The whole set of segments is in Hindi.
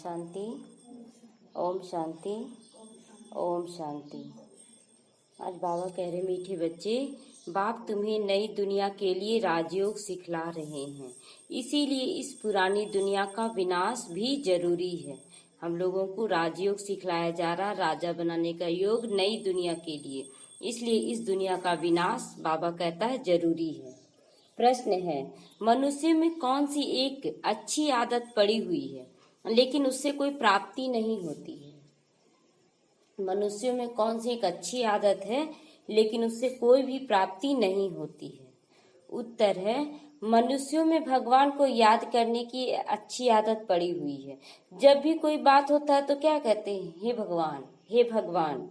शांति। ओम शांति। ओम शांति। आज बाबा कह रहे, मीठे बच्चे, बाप तुम्हें नई दुनिया के लिए राजयोग सिखला रहे हैं, इसीलिए इस पुरानी दुनिया का विनाश भी जरूरी है। हम लोगों को राजयोग सिखलाया जा रहा, राजा बनाने का योग नई दुनिया के लिए, इसलिए इस दुनिया का विनाश बाबा कहता है जरूरी है। प्रश्न है, मनुष्य में कौन सी एक अच्छी आदत पड़ी हुई है लेकिन उससे कोई प्राप्ति नहीं होती है? मनुष्यों में कौन सी एक अच्छी आदत है लेकिन उससे कोई भी प्राप्ति नहीं होती है? उत्तर है, मनुष्यों में भगवान को याद करने की अच्छी आदत पड़ी हुई है। जब भी कोई बात होता है तो क्या कहते हैं? हे भगवान, हे भगवान।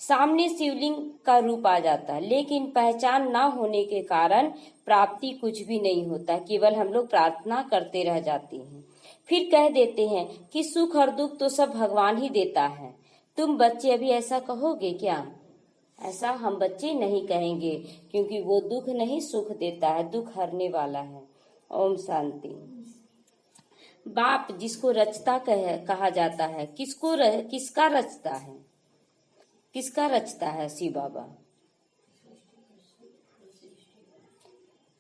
सामने शिवलिंग का रूप आ जाता है, लेकिन पहचान ना होने के कारण प्राप्ति कुछ भी नहीं होता, केवल हम लोग प्रार्थना करते रह जाते हैं। फिर कह देते हैं कि सुख और दुख तो सब भगवान ही देता है। तुम बच्चे अभी ऐसा कहोगे क्या? ऐसा हम बच्चे नहीं कहेंगे, क्योंकि वो दुख नहीं सुख देता है, दुख हरने वाला है। ओम शांति। बाप जिसको रचता कहा जाता है, किसका रचता है? किसका रचता है? शिव बाबा।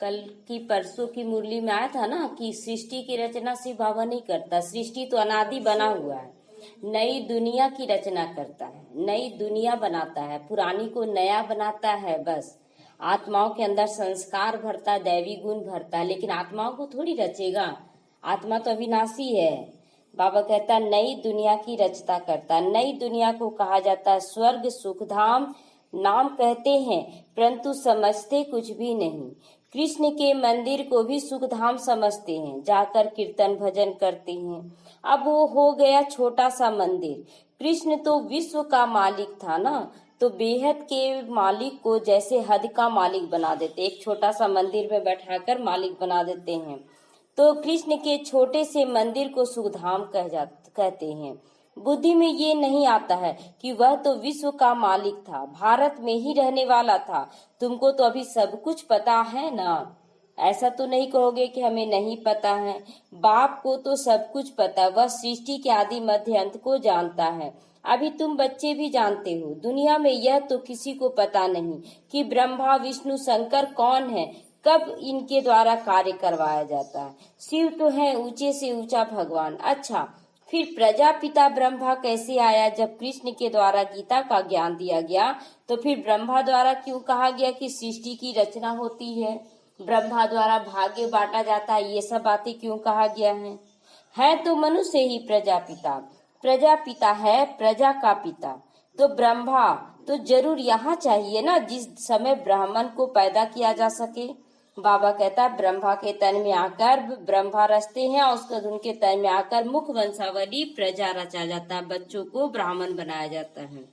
कल की परसों की मुरली में आया था ना कि सृष्टि की रचना शिव बाबा नहीं करता, सृष्टि तो अनादि बना हुआ है। नई दुनिया की रचना करता है, नई दुनिया बनाता है, पुरानी को नया बनाता है। बस आत्माओं के अंदर संस्कार भरता, दैवी गुण भरता, लेकिन आत्माओं को थोड़ी रचेगा। आत्मा तो अविनाशी है। बाबा कहता नई दुनिया की रचना करता। नई दुनिया को कहा जाता है स्वर्ग सुखधाम। नाम कहते हैं परंतु समझते कुछ भी नहीं। कृष्ण के मंदिर को भी सुखधाम समझते हैं, जाकर कीर्तन भजन करते हैं। अब वो हो गया छोटा सा मंदिर। कृष्ण तो विश्व का मालिक था ना, तो बेहद के मालिक को जैसे हद का मालिक बना देते, एक छोटा सा मंदिर में बैठाकर मालिक बना देते हैं। तो कृष्ण के छोटे से मंदिर को सुखधाम कहते हैं। बुद्धि में ये नहीं आता है कि वह तो विश्व का मालिक था, भारत में ही रहने वाला था। तुमको तो अभी सब कुछ पता है ना। ऐसा तो नहीं कहोगे कि हमें नहीं पता है। बाप को तो सब कुछ पता, वह सृष्टि के आदि मध्य अंत को जानता है। अभी तुम बच्चे भी जानते हो। दुनिया में यह तो किसी को पता नहीं कि ब्रह्मा विष्णु शंकर कौन है, कब इनके द्वारा कार्य करवाया जाता है। शिव तो है ऊंचे से ऊंचा भगवान। अच्छा, फिर प्रजापिता ब्रह्मा कैसे आया? जब कृष्ण के द्वारा गीता का ज्ञान दिया गया तो फिर ब्रह्मा द्वारा क्यों कहा गया कि सृष्टि की रचना होती है, ब्रह्मा द्वारा भाग्य बांटा जाता है, ये सब बातें क्यों कहा गया है तो मनुष्य ही प्रजापिता। प्रजापिता है प्रजा का पिता, तो ब्रह्मा तो जरूर यहाँ चाहिए ना, जिस समय ब्राह्मण को पैदा किया जा सके। बाबा कहता है ब्रह्मा के तन में आकर ब्रह्मा रचते हैं और उसके उनके तन में आकर मुख वंशावली प्रजा रचा जाता है, बच्चों को ब्राह्मण बनाया जाता है।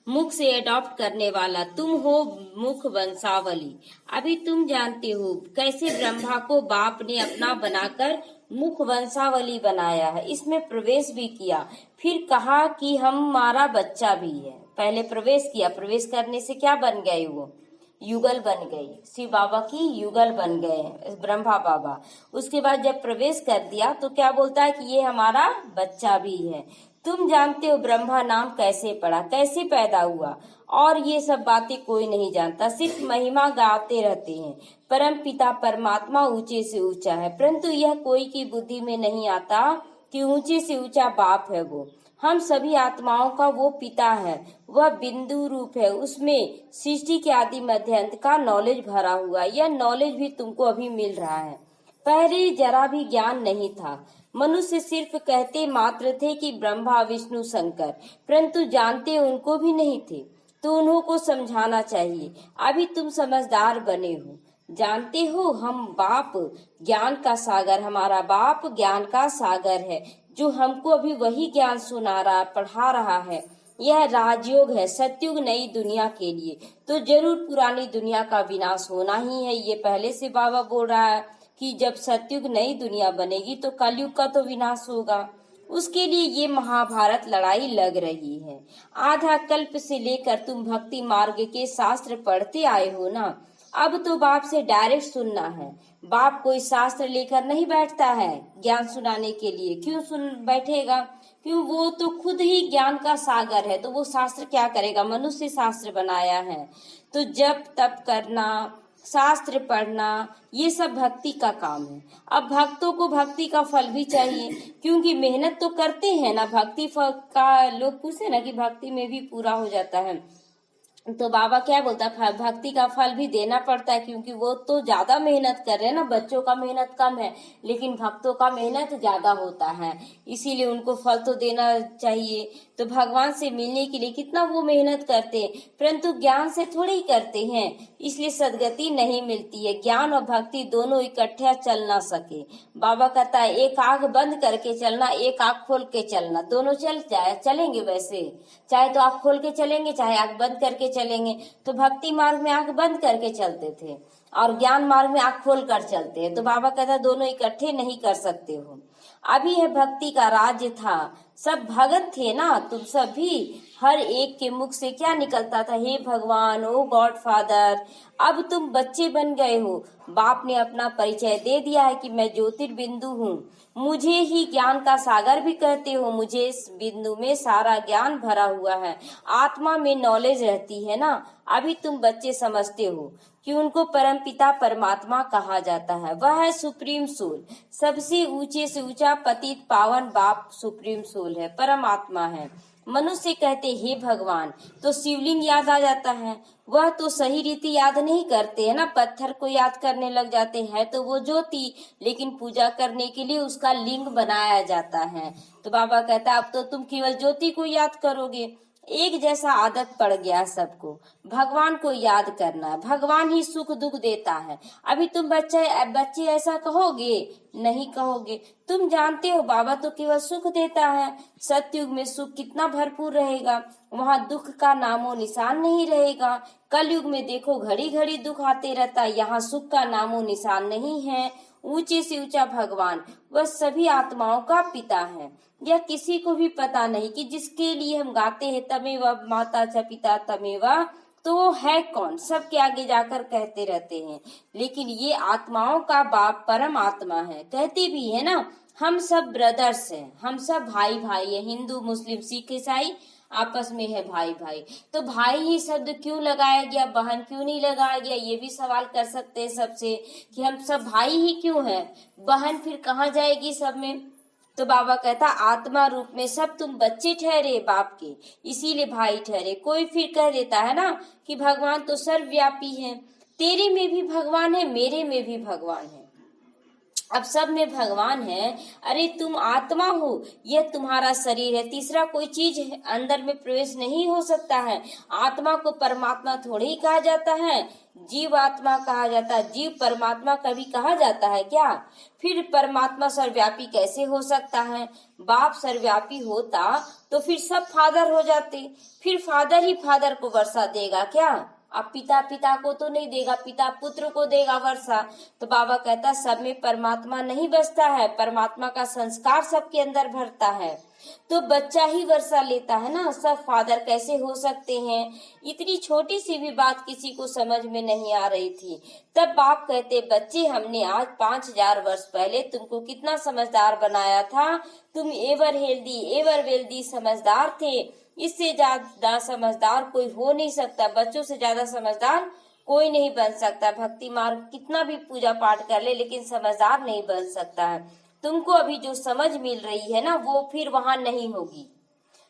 मुख से एडॉप्ट करने वाला तुम हो, मुख वंशावली। अभी तुम जानते हो कैसे ब्रह्मा को बाप ने अपना बनाकर मुख वंशावली बनाया है, इसमें प्रवेश भी किया, फिर कहा कि हमारा बच्चा भी है। पहले प्रवेश किया, प्रवेश करने से क्या बन गए? वो युगल बन गई, शिव बाबा की युगल बन गए ब्रह्मा बाबा। उसके बाद जब प्रवेश कर दिया तो क्या बोलता है कि ये हमारा बच्चा भी है। तुम जानते हो ब्रह्मा नाम कैसे पड़ा, कैसे पैदा हुआ, और ये सब बातें कोई नहीं जानता, सिर्फ महिमा गाते रहते हैं। परम पिता परमात्मा ऊंचे से ऊंचा है, परंतु यह कोई की बुद्धि में नहीं आता कि ऊंचे से ऊंचा बाप है वो। हम सभी आत्माओं का वो पिता है, वह बिंदु रूप है, उसमें सृष्टि के आदि मध्य अंत का नॉलेज भरा हुआ। यह नॉलेज भी तुमको अभी मिल रहा है, पहले जरा भी ज्ञान नहीं था। मनुष्य सिर्फ कहते मात्र थे कि ब्रह्मा विष्णु शंकर, परंतु जानते उनको भी नहीं थे, तो उन्हों को समझाना चाहिए। अभी तुम समझदार बने हो, जानते हो हम बाप ज्ञान का सागर, हमारा बाप ज्ञान का सागर है, जो हमको अभी वही ज्ञान सुना रहा, पढ़ा रहा है। यह राजयोग है, सतयुग नई दुनिया के लिए, तो जरूर पुरानी दुनिया का विनाश होना ही है। ये पहले से बाबा बोल रहा है कि जब सतयुग नई दुनिया बनेगी तो कलयुग का तो विनाश होगा। उसके लिए ये महाभारत लड़ाई लग रही है। आधा कल्प से लेकर तुम भक्ति मार्ग के शास्त्र पढ़ते आए हो ना। अब तो बाप से डायरेक्ट सुनना है। बाप कोई शास्त्र लेकर नहीं बैठता है ज्ञान सुनाने के लिए। क्यों सुन बैठेगा? क्यों? वो तो खुद ही ज्ञान का सागर है, तो वो शास्त्र क्या करेगा? मनुष्य शास्त्र बनाया है। तो जप तप करना, शास्त्र पढ़ना, ये सब भक्ति का काम है। अब भक्तों को भक्ति का फल भी चाहिए, क्योंकि मेहनत तो करते हैं ना। भक्ति फल का लोग पूछे ना कि भक्ति में भी पूरा हो जाता है, तो बाबा क्या बोलता है? भक्ति का फल भी देना पड़ता है, क्योंकि वो तो ज्यादा मेहनत कर रहे हैं ना। बच्चों का मेहनत कम है, लेकिन भक्तों का मेहनत ज्यादा होता है, इसीलिए उनको फल तो देना चाहिए। तो भगवान से मिलने के लिए कितना वो मेहनत करते हैं, परंतु ज्ञान से थोड़ी ही करते हैं, इसलिए सदगति नहीं मिलती है। ज्ञान और भक्ति दोनों इकट्ठे चल ना सके। बाबा कहता है एक आंख बंद करके चलना, एक आंख खोल के चलना, दोनों चलेंगे वैसे। चाहे तो आंख खोल के चलेंगे, चाहे आंख बंद करके चलेंगे। तो भक्ति मार्ग में आंख बंद करके चलते थे और ज्ञान मार्ग में आंख खोल कर चलते हैं। तो बाबा कहता है दोनों इकट्ठे नहीं कर सकते हो। अभी यह भक्ति का राज्य था, सब भगत थे ना तुम सब भी। हर एक के मुख से क्या निकलता था? हे भगवान, ओ गॉड फादर। अब तुम बच्चे बन गए हो। बाप ने अपना परिचय दे दिया है कि मैं ज्योतिर्बिंदु हूँ। मुझे ही ज्ञान का सागर भी कहते हो। मुझे इस बिंदु में सारा ज्ञान भरा हुआ है। आत्मा में नॉलेज रहती है ना। अभी तुम बच्चे समझते हो कि उनको परमपिता परमात्मा कहा जाता है। वह है सुप्रीम सोल, सबसे ऊंचे से ऊंचा पतित पावन बाप सुप्रीम सोल है, परमात्मा है। मनुष्य कहते हे भगवान तो शिवलिंग याद आ जाता है। वह तो सही रीति याद नहीं करते है ना, पत्थर को याद करने लग जाते हैं। तो वो ज्योति, लेकिन पूजा करने के लिए उसका लिंग बनाया जाता है। तो बाबा कहता है अब तो तुम केवल ज्योति को याद करोगे। एक जैसा आदत पड़ गया सबको, भगवान को याद करना। भगवान ही सुख दुख देता है। अभी तुम बच्चे ऐसा कहोगे? नहीं कहोगे। तुम जानते हो बाबा तो केवल सुख देता है। सतयुग में सुख कितना भरपूर रहेगा, वहाँ दुख का नामो निशान नहीं रहेगा। कलयुग में देखो घड़ी घड़ी दुख आते रहता है, यहाँ सुख का नामो निशान नहीं है। ऊंचे से ऊंचा भगवान वह सभी आत्माओं का पिता है। यह किसी को भी पता नहीं कि जिसके लिए हम गाते हैं तमेव माता च पिता तमेव, तो वो है कौन? सबके आगे जाकर कहते रहते हैं, लेकिन ये आत्माओं का बाप परम आत्मा है। कहते भी है ना हम सब ब्रदर्स हैं, हम सब भाई भाई है। हिंदू मुस्लिम सिख ईसाई आपस में है भाई भाई। तो भाई ही शब्द क्यों लगाया गया, बहन क्यों नहीं लगाया गया? ये भी सवाल कर सकते हैं सबसे कि हम सब भाई ही क्यों हैं, बहन फिर कहाँ जाएगी सब में? तो बाबा कहता आत्मा रूप में सब तुम बच्चे ठहरे बाप के, इसीलिए भाई ठहरे। कोई फिर कह देता है ना कि भगवान तो सर्वव्यापी है। तेरे में भी भगवान है, मेरे में भी भगवान है, अब सब में भगवान है। अरे तुम आत्मा हो, यह तुम्हारा शरीर है। तीसरा कोई चीज अंदर में प्रवेश नहीं हो सकता है। आत्मा को परमात्मा थोड़ी ही कहा जाता है, जीव आत्मा कहा जाता है। जीव परमात्मा कभी कहा जाता है क्या? फिर परमात्मा सर्वव्यापी कैसे हो सकता है? बाप सर्वव्यापी होता तो फिर सब फादर हो जाते, फिर फादर ही फादर को वर्षा देगा क्या? अब पिता पिता को तो नहीं देगा, पिता पुत्र को देगा वर्षा। तो बाबा कहता सब में परमात्मा नहीं बसता है, परमात्मा का संस्कार सबके अंदर भरता है। तो बच्चा ही वर्षा लेता है ना, सब फादर कैसे हो सकते हैं? इतनी छोटी सी भी बात किसी को समझ में नहीं आ रही थी। तब बाप कहते बच्चे हमने आज 5000 वर्ष पहले तुमको कितना समझदार बनाया था। तुम एवर हेल्दी एवर वेल्दी समझदार थे। इससे ज्यादा समझदार कोई हो नहीं सकता, बच्चों से ज्यादा समझदार कोई नहीं बन सकता। भक्ति मार्ग कितना भी पूजा पाठ कर ले, लेकिन समझदार नहीं बन सकता है। तुमको अभी जो समझ मिल रही है ना, वो फिर वहां नहीं होगी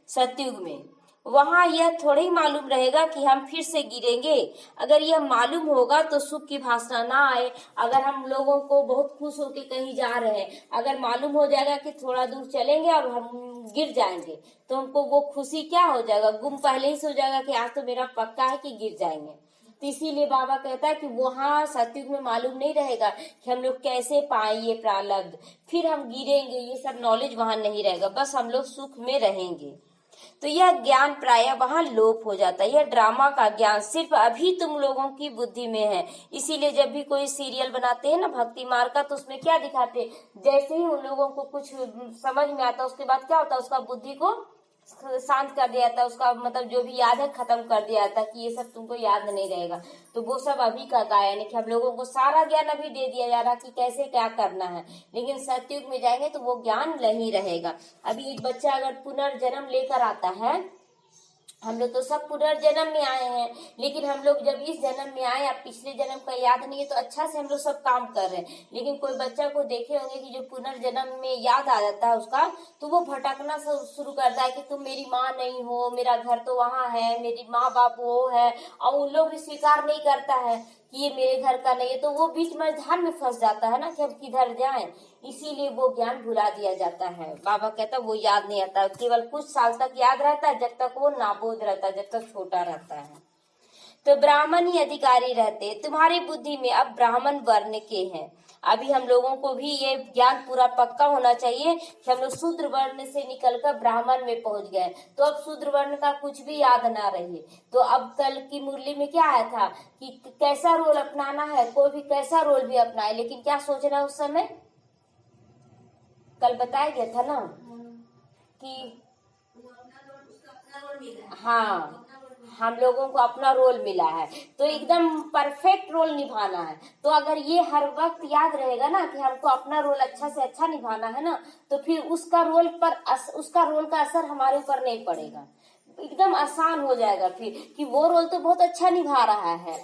सतयुग में। वहां यह थोड़ा ही मालूम रहेगा कि हम फिर से गिरेंगे। अगर यह मालूम होगा तो सुख की भाषा ना आए। अगर हम लोगों को बहुत खुश होके कहीं जा रहे हैं, अगर मालूम हो जाएगा कि थोड़ा दूर चलेंगे और हम गिर जाएंगे, तो हमको वो खुशी क्या हो जाएगा? गुम पहले ही से हो जाएगा कि आज तो मेरा पक्का है कि गिर जाएंगे। तो इसीलिए बाबा कहता है कि वहाँ सतयुग में मालूम नहीं रहेगा कि हम लोग कैसे पाए ये प्रारब्ध, फिर हम गिरेंगे, ये सब नॉलेज वहां नहीं रहेगा, बस हम लोग सुख में रहेंगे। तो यह ज्ञान प्राय वहां लोप हो जाता है। यह ड्रामा का ज्ञान सिर्फ अभी तुम लोगों की बुद्धि में है। इसीलिए जब भी कोई सीरियल बनाते हैं ना भक्ति मार्ग का, तो उसमें क्या दिखाते हैं? जैसे ही उन लोगों को कुछ समझ में आता है, उसके बाद क्या होता है? उसका बुद्धि को शांत कर दिया था, उसका मतलब जो भी याद है खत्म कर दिया था कि ये सब तुमको याद नहीं रहेगा। तो वो सब अभी का गायन है कि हम लोगों को सारा ज्ञान अभी दे दिया जा रहा कि कैसे क्या करना है, लेकिन सतयुग में जाएंगे तो वो ज्ञान नहीं रहेगा। अभी एक बच्चा अगर पुनर्जन्म लेकर आता है, हम लोग तो सब पुनर्जन्म में आए हैं, लेकिन हम लोग जब इस जन्म में आए, अब पिछले जन्म का याद नहीं है तो अच्छा से हम लोग सब काम कर रहे हैं। लेकिन कोई बच्चा को देखे होंगे कि जो पुनर्जन्म में याद आ जाता है उसका, तो वो भटकना शुरू करता है कि तुम मेरी माँ नहीं हो, मेरा घर तो वहां है, मेरी माँ बाप वो है, और उन लोग भी स्वीकार नहीं करता है कि ये मेरे घर का नहीं है, तो वो बीच मझधार में फंस जाता है ना कि अब किधर जाएं। इसीलिए वो ज्ञान भुला दिया जाता है। बाबा कहता है वो याद नहीं आता, केवल कुछ साल तक याद रहता है, जब तक वो नाबोध रहता है, जब तक छोटा रहता है। तो ब्राह्मण ही अधिकारी रहते, तुम्हारी बुद्धि में अब ब्राह्मण वर्ण के हैं। अभी हम लोगों को भी ये ज्ञान पूरा पक्का होना चाहिए कि हम लोग शूद्र वर्ण से निकलकर ब्राह्मण में पहुंच गए, तो अब शूद्र वर्ण का कुछ भी याद ना रहे। तो अब कल की मुरली में क्या आया था कि कैसा रोल अपनाना है, कोई भी कैसा रोल भी अपनाए, लेकिन क्या सोचना उस समय कल बताया गया था ना कि हाँ, हम लोगों को अपना रोल मिला है तो एकदम परफेक्ट रोल निभाना है। तो अगर ये हर वक्त याद रहेगा ना कि हमको अपना रोल अच्छा से अच्छा निभाना है ना, तो फिर उसका रोल का असर हमारे ऊपर नहीं पड़ेगा, एकदम आसान हो जाएगा फिर कि वो रोल तो बहुत अच्छा निभा रहा है,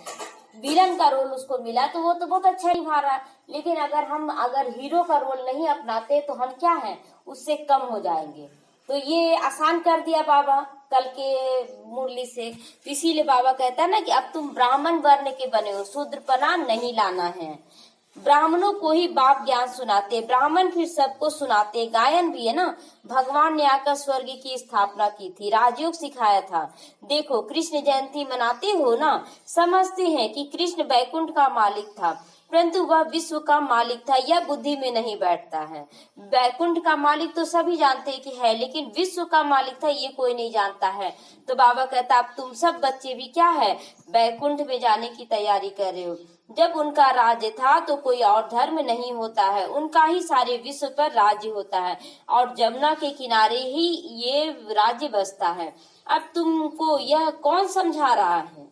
विलन का रोल उसको मिला तो वो तो बहुत अच्छा निभा रहा है। लेकिन अगर हीरो का रोल नहीं अपनाते तो हम क्या हैं, उससे कम हो जाएंगे। तो ये आसान कर दिया बाबा कल के मुरली से। तो इसीलिए बाबा कहता है ना कि अब तुम ब्राह्मण वर्ण के बने हो, शूद्रपना नहीं लाना है। ब्राह्मणों को ही बाप ज्ञान सुनाते, ब्राह्मण फिर सबको सुनाते। गायन भी है ना, भगवान ने आकर स्वर्ग की स्थापना की थी, राजयोग सिखाया था। देखो कृष्ण जयंती मनाते हो ना, समझते हैं कि कृष्ण बैकुंठ का मालिक था, परंतु वह विश्व का मालिक था, यह बुद्धि में नहीं बैठता है। बैकुंठ का मालिक तो सभी जानते हैं कि है, लेकिन विश्व का मालिक था ये कोई नहीं जानता है। तो बाबा कहता अब तुम सब बच्चे भी क्या है, बैकुंठ में जाने की तैयारी कर रहे हो। जब उनका राज्य था तो कोई और धर्म नहीं होता है, उनका ही सारे विश्व पर राज्य होता है, और जमुना के किनारे ही ये राज्य बसता है। अब तुमको यह कौन समझा रहा है,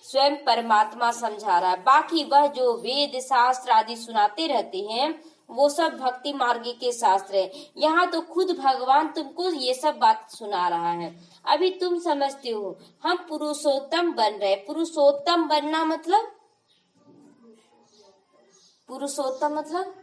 स्वयं परमात्मा समझा रहा है। बाकी वह जो वेद शास्त्र आदि सुनाते रहते हैं वो सब भक्ति मार्ग के शास्त्र है, यहाँ तो खुद भगवान तुमको ये सब बात सुना रहा है। अभी तुम समझते हो हम पुरुषोत्तम बन रहे। पुरुषोत्तम बनना मतलब, पुरुषोत्तम मतलब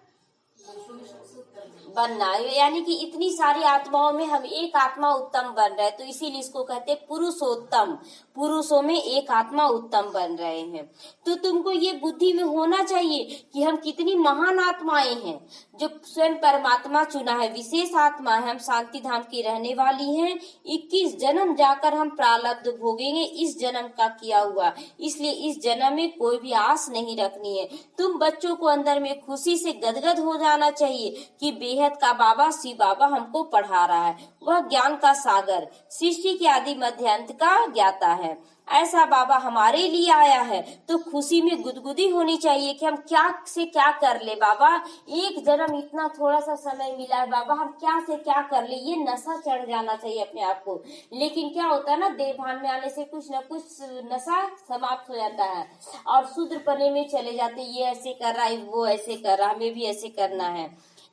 बनना, यानी कि इतनी सारी आत्माओं में हम एक आत्मा उत्तम बन रहे हैं, तो इसीलिए इसको कहते हैं पुरुषोत्तम। पुरुषों में एक आत्मा उत्तम बन रहे हैं। तो तुमको ये बुद्धि में होना चाहिए कि हम कितनी महान आत्माएं हैं, जो स्वयं परमात्मा चुना है, विशेष आत्मा है, हम शांति धाम की रहने वाली हैं। 21 जन्म जाकर हम प्रारब्ध भोगेंगे इस जन्म का किया हुआ, इसलिए इस जन्म में कोई भी आस नहीं रखनी है। तुम बच्चों को अंदर में खुशी से गदगद हो जाना चाहिए कि बेहद का बाबा शिव बाबा हमको पढ़ा रहा है, वह ज्ञान का सागर, सृष्टि के आदि मध्य अंत का ज्ञाता है। ऐसा बाबा हमारे लिए आया है तो खुशी में गुदगुदी होनी चाहिए कि हम क्या से क्या कर ले। बाबा एक जन्म इतना थोड़ा सा समय मिला है, बाबा हम क्या से क्या कर ले, ये नशा चढ़ जाना चाहिए अपने आप को। लेकिन क्या होता है ना, देह भान में आने से कुछ न कुछ नशा समाप्त हो जाता है और शूद्रपने में चले जाते, ये ऐसे कर रहा है, वो ऐसे कर रहा है, हमें भी ऐसे करना है।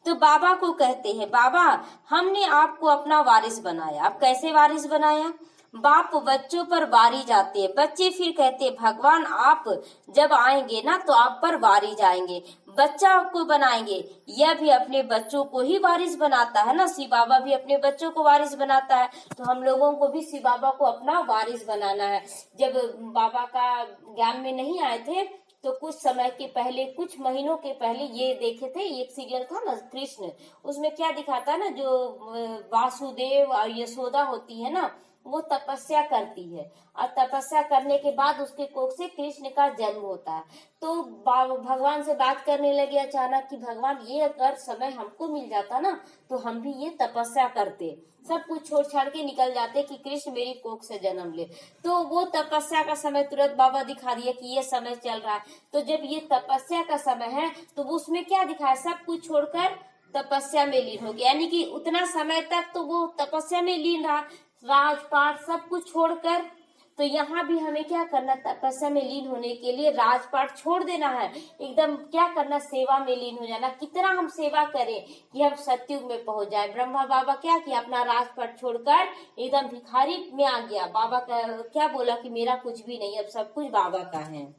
तो बाबा को कहते हैं, बाबा हमने आपको अपना वारिस बनाया। अब कैसे वारिस बनाया, बाप बच्चों पर वारी जाते हैं, बच्चे फिर कहते हैं भगवान आप जब आएंगे ना तो आप पर वारी जाएंगे, बच्चा आपको बनाएंगे। यह भी अपने बच्चों को ही वारिस बनाता है ना, शिव बाबा भी अपने बच्चों को वारिस बनाता है, तो हम लोगों को भी शिव बाबा को अपना वारिस बनाना है। जब बाबा का ज्ञान में नहीं आए थे तो कुछ समय के पहले, कुछ महीनों के पहले ये देखे थे, एक सीरियल था ना कृष्ण, उसमें क्या दिखाता है ना, जो वासुदेव और यशोदा होती है ना, वो तपस्या करती है और तपस्या करने के बाद उसके कोख से कृष्ण का जन्म होता है। तो भगवान से बात करने लगे अचानक कि भगवान ये अगर समय हमको मिल जाता ना तो हम भी ये तपस्या करते, सब कुछ छोड़ छाड़ के निकल जाते कि कृष्ण मेरी कोख से जन्म ले। तो वो तपस्या का समय तुरंत बाबा दिखा दिया कि ये समय चल रहा है। तो जब ये तपस्या का समय है तो उसमें क्या दिखाया, सब कुछ छोड़कर तपस्या में लीन हो गया, यानी कि उतना समय तक तो वो तपस्या में लीन रहा, राजपाट सब कुछ छोड़कर। तो यहाँ भी हमें क्या करना, तपस्या में लीन होने के लिए राजपाट छोड़ देना है, एकदम क्या करना, सेवा में लीन हो जाना। कितना हम सेवा करें कि हम सतयुग में पहुंच जाए। ब्रह्मा बाबा क्या किया, अपना राजपाट छोड़कर एकदम भिखारी में आ गया। बाबा का क्या बोला कि मेरा कुछ भी नहीं, अब सब कुछ बाबा का है।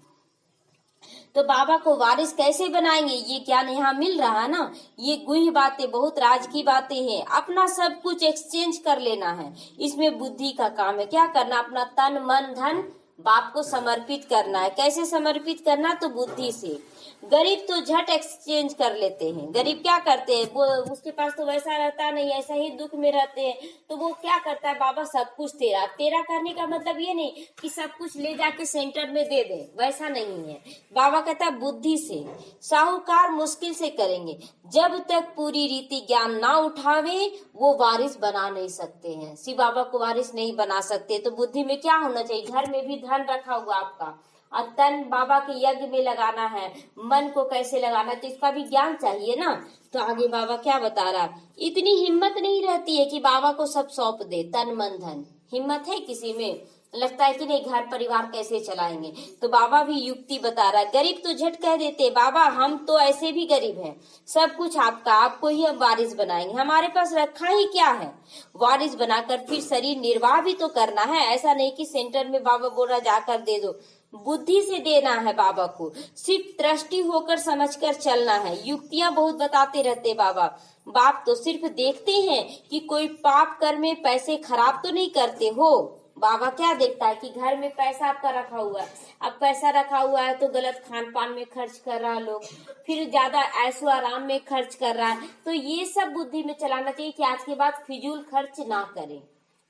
तो बाबा को वारिस कैसे बनाएंगे, ये ज्ञान यहाँ मिल रहा है ना। ये गुह्य बातें, बहुत राज की बातें हैं। अपना सब कुछ एक्सचेंज कर लेना है, इसमें बुद्धि का काम है। क्या करना, अपना तन मन धन बाप को समर्पित करना है। कैसे समर्पित करना, तो बुद्धि से। गरीब तो झट एक्सचेंज कर लेते हैं। गरीब क्या करते हैं, वो उसके पास तो वैसा रहता नहीं, ऐसा ही दुख में रहते हैं, तो वो क्या करता है, बाबा सब कुछ तेरा। तेरा करने का मतलब ये नहीं कि सब कुछ ले जाके सेंटर में दे दे, वैसा नहीं है। बाबा कहता है बुद्धि से। साहूकार मुश्किल से करेंगे, जब तक पूरी रीति ज्ञान ना उठावे वो वारिस बना नहीं सकते हैं। शिव बाबा को वारिस नहीं बना सकते। तो बुद्धि में क्या होना चाहिए, घर में भी धन रखा हुआ आपका, और तन बाबा के यज्ञ में लगाना है, मन को कैसे लगाना, तो इसका भी ज्ञान चाहिए ना। तो आगे बाबा क्या बता रहा, इतनी हिम्मत नहीं रहती है कि बाबा को सब सौंप दे, तन मन धन। हिम्मत है किसी में, लगता है कि नहीं घर परिवार कैसे चलाएंगे। तो बाबा भी युक्ति बता रहा है। गरीब तो झट कह देते, बाबा हम तो ऐसे भी गरीब हैं, सब कुछ आपका, आपको ही हम वारिस बनाएंगे, हमारे पास रखा ही क्या है। वारिस बनाकर फिर शरीर निर्वाह भी तो करना है। ऐसा नहीं कि सेंटर में बाबा बोल रहा जाकर दे दो, बुद्धि से देना है बाबा को। सिर्फ दृष्टि होकर समझकर चलना है। युक्तियां बहुत बताते रहते बाबा। बाप तो सिर्फ देखते हैं कि कोई पाप कर्म में पैसे खराब तो नहीं करते हो। बाबा क्या देखता है कि घर में पैसा आपका रखा हुआ है, अब पैसा रखा हुआ है तो गलत खान पान में खर्च कर रहा है लोग, फिर ज्यादा ऐशो आराम में खर्च कर रहा है। तो ये सब बुद्धि में चलाना चाहिए कि आज के बाद फिजूल खर्च ना करें।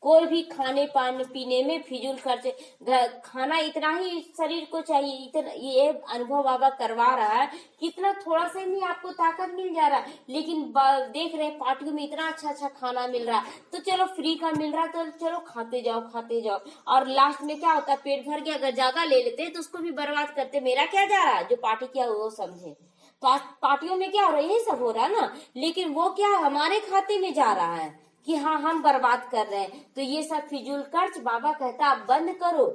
कोई भी खाने पाने पीने में फिजूल खर्च, खाना इतना ही शरीर को चाहिए, इतना। ये अनुभव बाबा करवा रहा है कि इतना थोड़ा सा ही आपको ताकत मिल जा रहा है, लेकिन देख रहे हैं पार्टियों में इतना अच्छा अच्छा खाना मिल रहा है, तो चलो फ्री का मिल रहा है तो चलो खाते जाओ खाते जाओ। और लास्ट में क्या होता है, पेट भर के अगर ज्यादा ले लेते हैं तो उसको भी बर्बाद करते। मेरा क्या जा रहा है, जो पार्टी किया वो समझे। पार्टियों में क्या हो रहा है, यही सब हो रहा है ना, लेकिन वो क्या हमारे खाते में जा रहा है कि हाँ हम बर्बाद कर रहे हैं। तो ये सब फिजूल खर्च बाबा कहता आप बंद करो।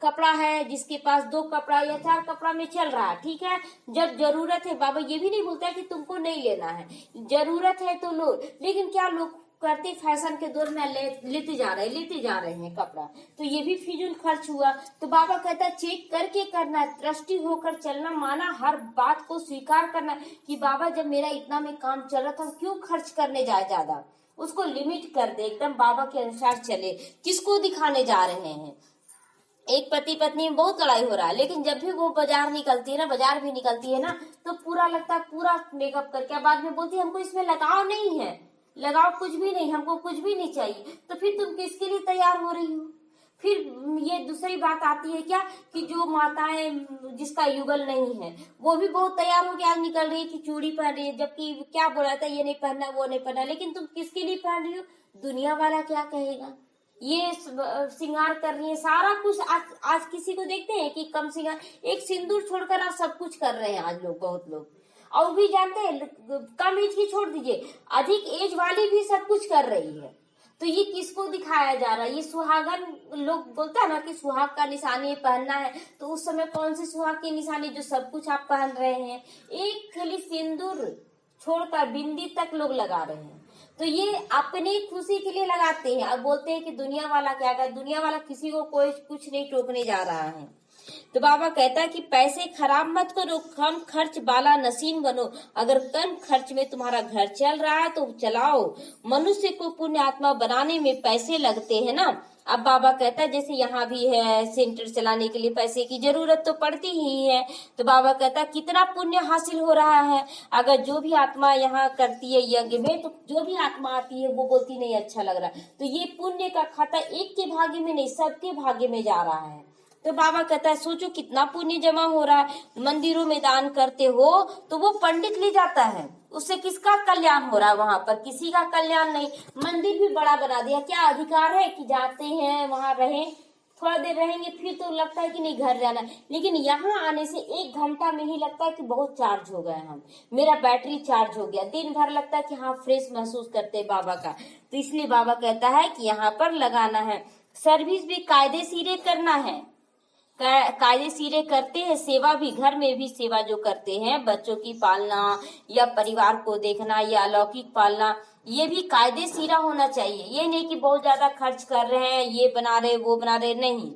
कपड़ा है जिसके पास 2 कपड़ा या 4 कपड़ा में चल रहा है, ठीक है, जब जरूरत है, बाबा ये भी नहीं बोलता है कि तुमको नहीं लेना है, जरूरत है तो लो। लेकिन क्या लोग करते, फैशन के दौर में लेते जा रहे हैं कपड़ा, तो ये भी फिजूल खर्च हुआ। तो बाबा कहता है चेक करके करना, दृष्टि होकर चलना, माना हर बात को स्वीकार करना कि बाबा जब मेरा इतना में काम चल रहा था क्यों खर्च करने जाए ज्यादा, उसको लिमिट कर दे, एकदम बाबा के अनुसार चले। किसको दिखाने जा रहे हैं, एक पति पत्नी में बहुत लड़ाई हो रहा है, लेकिन जब भी वो बाजार निकलती है ना, बाजार भी निकलती है ना, तो पूरा लगता है पूरा मेकअप करके, बाद में बोलती है हमको इसमें लगाव नहीं है, लगाव कुछ भी नहीं, हमको कुछ भी नहीं चाहिए। तो फिर तुम किसके लिए तैयार हो रही हो। फिर ये दूसरी बात आती है क्या कि जो माताएं जिसका युगल नहीं है वो भी बहुत तैयार होकर आज निकल रही है कि चूड़ी पहन रही है, जबकि क्या बोला था ये नहीं पहनना वो नहीं पहनना, लेकिन तुम किसके लिए पहन रही हो, दुनिया वाला क्या कहेगा। ये श्रृंगार कर रही है सारा कुछ। आज किसी को देखते हैं कि कम श्रृंगार, एक सिंदूर छोड़कर आज सब कुछ कर रहे हैं आज लोग, बहुत लोग। और भी जानते हैं, कम एज की छोड़ दीजिए, अधिक एज वाली भी सब कुछ कर रही है। तो ये किसको दिखाया जा रहा है, ये सुहागन लोग बोलता है ना कि सुहाग का निशानी पहनना है, तो उस समय कौन सी सुहाग की निशानी जो सब कुछ आप पहन रहे हैं। एक खाली सिंदूर छोड़कर बिंदी तक लोग लगा रहे हैं, तो ये अपनी खुशी के लिए लगाते हैं और बोलते हैं कि दुनिया वाला क्या करे। दुनिया वाला किसी को कोई कुछ नहीं टोकने जा रहा है। तो बाबा कहता है कि पैसे खराब मत करो, कम खर्च वाला नसीम बनो। अगर कम खर्च में तुम्हारा घर चल रहा है तो चलाओ। मनुष्य को पुण्य आत्मा बनाने में पैसे लगते हैं ना। अब बाबा कहता है जैसे यहाँ भी है, सेंटर चलाने के लिए पैसे की जरूरत तो पड़ती ही है। तो बाबा कहता है कितना पुण्य हासिल हो रहा है। अगर जो भी आत्मा यहाँ करती है यज्ञ में, तो जो भी आत्मा आती है वो बोलती नहीं अच्छा लग रहा, तो ये पुण्य का खाता एक के भाग्य में नहीं सबके भाग्य में जा रहा है। तो बाबा कहता है सोचो कितना पुण्य जमा हो रहा है। मंदिरों में दान करते हो तो वो पंडित ले जाता है, उससे किसका कल्याण हो रहा है, वहां पर किसी का कल्याण नहीं। मंदिर भी बड़ा बना दिया, क्या अधिकार है कि जाते हैं वहां रहें, थोड़ा देर रहेंगे फिर तो लगता है कि नहीं घर जाना, लेकिन यहाँ आने से 1 घंटा में ही लगता है कि बहुत चार्ज हो गए हम, मेरा बैटरी चार्ज हो गया। दिन भर लगता है कि हाँ फ्रेश महसूस करते हैं बाबा का। तो इसलिए बाबा कहता है कि यहाँ पर लगाना है। सर्विस भी कायदे सीरे करना है, कायदे सीरे करते हैं। सेवा भी, घर में भी सेवा जो करते हैं, बच्चों की पालना या परिवार को देखना या अलौकिक पालना, ये भी कायदे सीरा होना चाहिए। ये नहीं कि बहुत ज्यादा खर्च कर रहे हैं, ये बना रहे वो बना रहे, नहीं,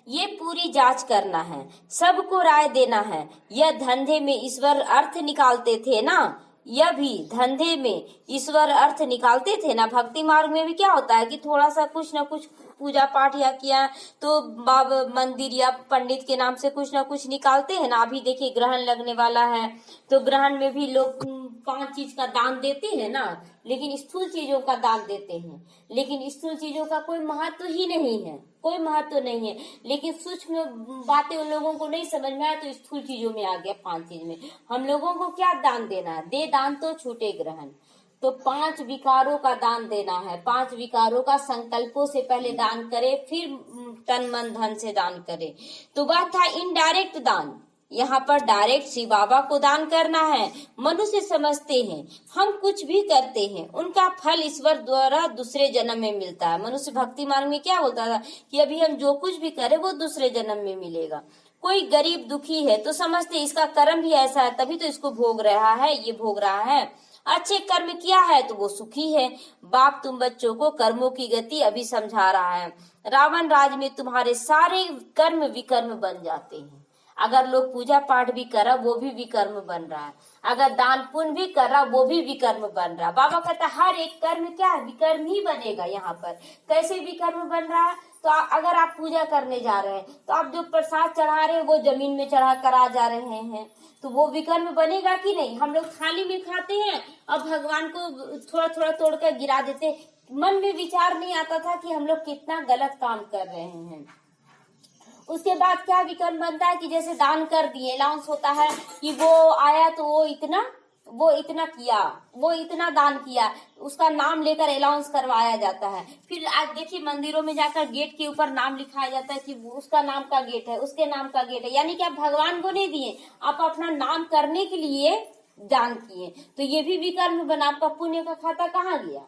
ये पूरी जांच करना है, सबको राय देना है। यह धंधे में ईश्वर अर्थ निकालते थे ना, यह भी धंधे में ईश्वर अर्थ निकालते थे ना। भक्ति मार्ग में भी क्या होता है कि थोड़ा सा कुछ ना कुछ पूजा पाठ या किया तो बाबा मंदिर या पंडित के नाम से कुछ ना कुछ निकालते हैं ना। अभी देखिए ग्रहण लगने वाला है, तो ग्रहण में भी लोग 5 चीज का दान देते हैं ना, लेकिन स्थूल चीजों का दान देते हैं। लेकिन स्थूल चीजों का कोई महत्व ही नहीं है, कोई महत्व नहीं है। लेकिन सूक्ष्म बातें उन लोगों को नहीं समझ में आया तो स्थूल चीजों में आ गया। 5 चीज में हम लोगों को क्या दान देना है? दे दान तो छूटे ग्रहण। तो 5 विकारों का दान देना है। 5 विकारों का संकल्पों से पहले दान करे, फिर तन मन धन से दान करे। तो वह था इनडायरेक्ट दान। यहाँ पर डायरेक्ट श्री बाबा को दान करना है। मनुष्य समझते हैं हम कुछ भी करते हैं उनका फल ईश्वर द्वारा दूसरे जन्म में मिलता है। मनुष्य भक्ति मार्ग में क्या बोलता था कि अभी हम जो कुछ भी करें वो दूसरे जन्म में मिलेगा। कोई गरीब दुखी है तो समझते इसका कर्म भी ऐसा है, तभी तो इसको भोग रहा है, ये भोग रहा है। अच्छे कर्म किया है तो वो सुखी है। बाप तुम बच्चों को कर्मों की गति अभी समझा रहा है। रावण राज में तुम्हारे सारे कर्म विकर्म बन जाते हैं। अगर लोग पूजा पाठ भी कर रहा वो भी विकर्म बन रहा है, अगर दान पुण्य भी कर रहा वो भी विकर्म बन रहा है। बाबा कहता है हर एक कर्म क्या है? विकर्म ही बनेगा। यहाँ पर कैसे विकर्म बन रहा है? तो अगर आप पूजा करने जा रहे हैं तो आप जो प्रसाद चढ़ा रहे हैं वो जमीन में चढ़ा कर आ जा रहे हैं, तो वो विकर्म बनेगा कि नहीं? हम लोग थाली में खाते हैं और भगवान को थोड़ा थोड़ा तोड़कर गिरा देते, मन में विचार नहीं आता था कि हम लोग कितना गलत काम कर रहे हैं। उसके बाद क्या विकर्म बनता है कि जैसे दान कर दिए, अनाउंस होता है कि वो आया तो वो इतना किया, वो इतना दान किया, उसका नाम लेकर अनाउंस करवाया जाता है। फिर आज देखिए मंदिरों में जाकर गेट के ऊपर नाम लिखाया जाता है कि उसका नाम का गेट है, उसके नाम का गेट है। यानी कि आप भगवान को नहीं दिए, आप अपना नाम करने के लिए दान किए, तो ये भी विकर्म बना। आपका पुण्य का खाता कहाँ गया?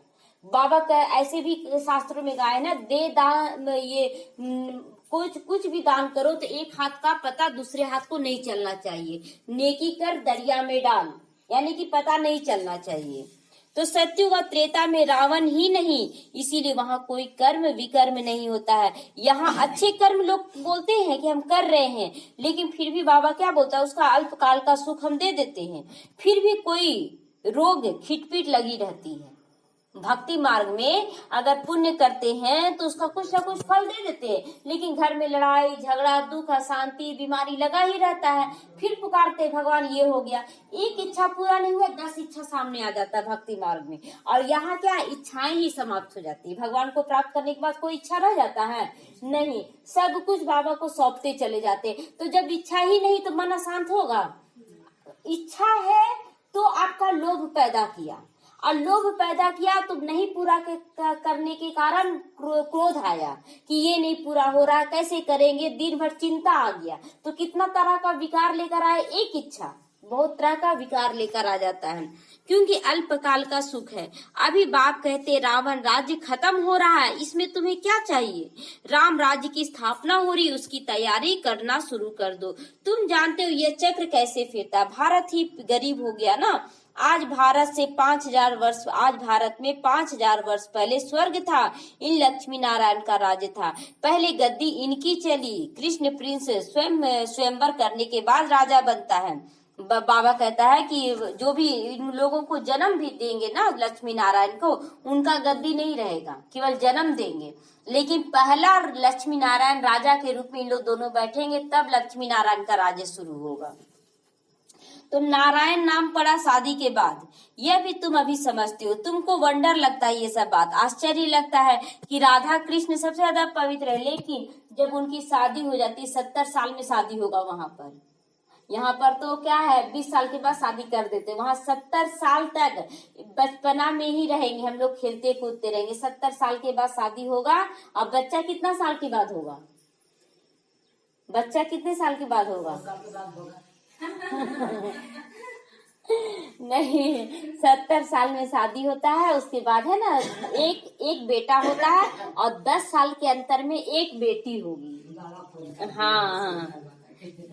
बाबा का ऐसे भी शास्त्रों में गाया ना, दे दान, ये कुछ भी दान करो तो एक हाथ का पता दूसरे हाथ को नहीं चलना चाहिए। नेकी कर दरिया में डाल, यानी कि पता नहीं चलना चाहिए। तो सत्युग और त्रेता में रावण ही नहीं, इसीलिए वहां कोई कर्म विकर्म नहीं होता है। यहाँ अच्छे कर्म लोग बोलते हैं कि हम कर रहे हैं, लेकिन फिर भी बाबा क्या बोलता है? उसका अल्पकाल का सुख हम दे देते हैं, फिर भी कोई रोग खिटपीट लगी रहती है। भक्ति मार्ग में अगर पुण्य करते हैं तो उसका कुछ ना कुछ फल दे देते हैं, लेकिन घर में लड़ाई झगड़ा दुख अशांति बीमारी लगा ही रहता है। फिर पुकारते भगवान ये हो गया, एक इच्छा पूरा नहीं हुआ 10 इच्छा सामने आ जाता है भक्ति मार्ग में। और यहाँ क्या इच्छाएं ही समाप्त हो जाती है। भगवान को प्राप्त करने के बाद कोई इच्छा रह जाता है? नहीं, सब कुछ बाबा को सौंपते चले जाते। तो जब इच्छा ही नहीं तो मन अशांत होगा? इच्छा है तो आपका लोभ पैदा किया, और लोभ पैदा किया तो नहीं पूरा करने के कारण क्रोध आया कि ये नहीं पूरा हो रहा, कैसे करेंगे, दिन भर चिंता आ गया। तो कितना तरह का विकार लेकर आए? एक इच्छा बहुत तरह का विकार लेकर आ जाता है, क्योंकि अल्पकाल का सुख है। अभी बाप कहते रावण राज्य खत्म हो रहा है, इसमें तुम्हें क्या चाहिए? राम राज्य की स्थापना हो रही, उसकी तैयारी करना शुरू कर दो। तुम जानते हो ये चक्र कैसे फिरता? भारत ही गरीब हो गया ना। आज भारत से 5000 वर्ष, आज भारत में 5000 वर्ष पहले स्वर्ग था, इन लक्ष्मी नारायण का राज्य था। पहले गद्दी इनकी चली, कृष्ण प्रिंस स्वयंवर करने के बाद राजा बनता है। बाबा कहता है कि जो भी इन लोगों को जन्म भी देंगे ना लक्ष्मी नारायण को, उनका गद्दी नहीं रहेगा, केवल जन्म देंगे। लेकिन पहला लक्ष्मी नारायण राजा के रूप में इन लोग दोनों बैठेंगे, तब लक्ष्मी नारायण का राज्य शुरू होगा। तो नारायण नाम पड़ा शादी के बाद, यह भी तुम अभी समझते हो। तुमको वंडर लगता है ये सब बात, आश्चर्य लगता है कि राधा कृष्ण सबसे ज्यादा पवित्र है, लेकिन जब उनकी शादी हो जाती है 70 साल में शादी होगा वहां पर, यहाँ पर तो क्या है 20 साल के बाद शादी कर देते, वहाँ 70 साल तक बचपना में ही रहेंगे हम लोग, खेलते कूदते रहेंगे। 70 साल के बाद शादी होगा। अब बच्चा कितना साल के बाद होगा? बच्चा कितने साल के बाद होगा? नहीं, 70 साल में शादी होता है, उसके बाद है ना एक बेटा होता है और 10 साल के अंतर में एक बेटी होगी। हाँ,